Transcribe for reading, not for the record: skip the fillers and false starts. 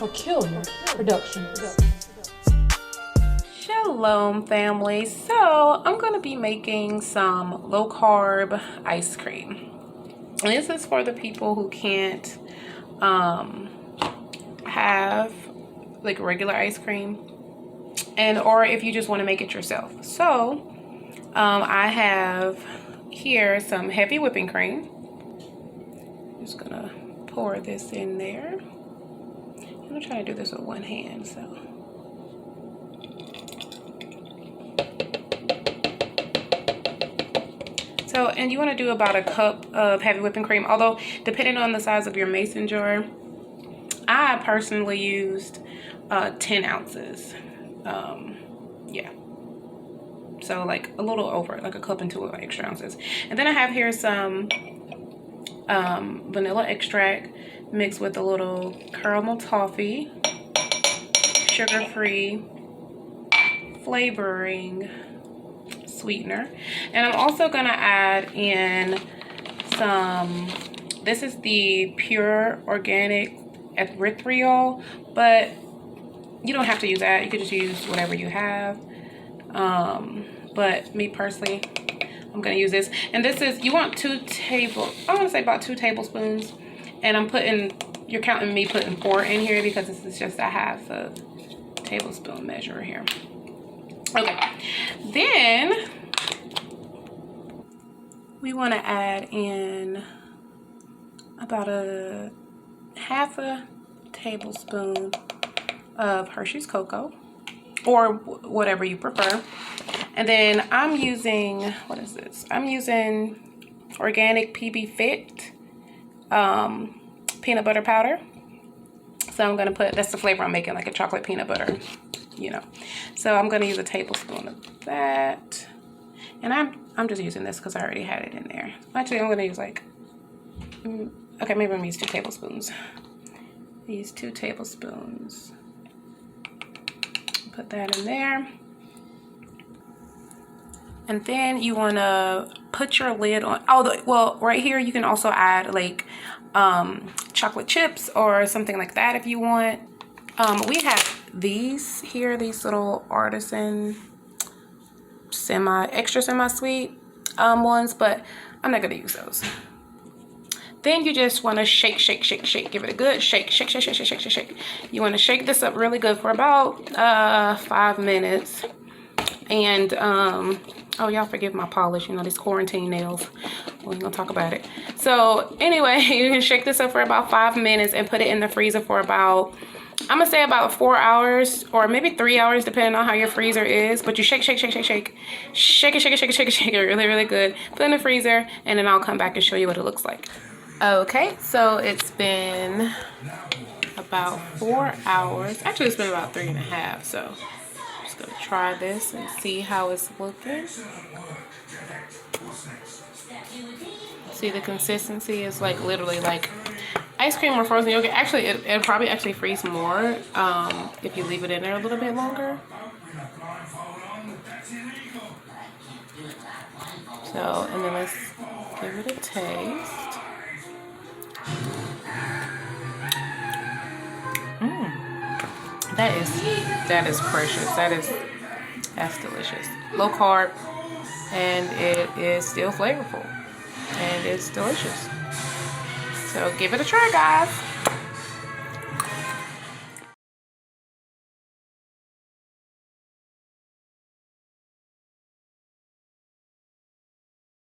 Peculiar Productions. Shalom family. So I'm going to be making some low carb ice cream. And this is for the people who can't have like regular ice cream, and or if you just want to make it yourself. So I have here some heavy whipping cream. Just gonna pour this in there. I'm trying to do this with one hand, So, and you want to do about a cup of heavy whipping cream, although depending on the size of your mason jar, I personally used 10 ounces. Yeah. So like a little over, like a cup and 2 extra ounces. And then I have here some vanilla extract mixed with a little caramel toffee, sugar-free flavoring sweetener. And I'm also gonna add in some, this is the pure organic erythritol, but you don't have to use that. You could just use whatever you have. But me personally, I'm gonna use this. And this is, you want I wanna say about 2 tablespoons. And I'm putting, you're counting me putting 4 in here because this is just a half a tablespoon measure here. Okay, then we want to add in about a half a tablespoon of Hershey's cocoa, or whatever you prefer. And then I'm using, what is this? I'm using organic PB Fit peanut butter powder. So I'm gonna put, that's the flavor I'm making, like a chocolate peanut butter, you know. So I'm gonna use a tablespoon of that. And I'm just using this because I already had it in there. Actually, I'm gonna use like, okay, maybe I'm gonna use 2 tablespoons. Use 2 tablespoons. Put that in there. And then you wanna put your lid on. Oh, well, right here you can also add like chocolate chips or something like that if you want. We have these here, these little artisan extra semi-sweet ones, but I'm not gonna use those. Then you just want to shake, give it a good shake. You want to shake this up really good for about 5 minutes. And oh, y'all forgive my polish, you know, these quarantine nails. We ain't gonna talk about it. So anyway, you can shake this up for about 5 minutes and put it in the freezer for about, I'm gonna say about 4 hours or maybe 3 hours, depending on how your freezer is. But you shake it really good. Put it in the freezer, and then I'll come back and show you what it looks like. Okay, so it's been about 4 hours. Actually, it's been about 3.5. So I'm just gonna try this and see how it's looking. See, the consistency is like literally like ice cream or frozen yogurt. Actually, it'll probably actually freeze more if you leave it in there a little bit longer. So, and then let's give it a taste. That is precious. That's delicious. Low carb, and it is still flavorful, and it's delicious. So give it a try, guys.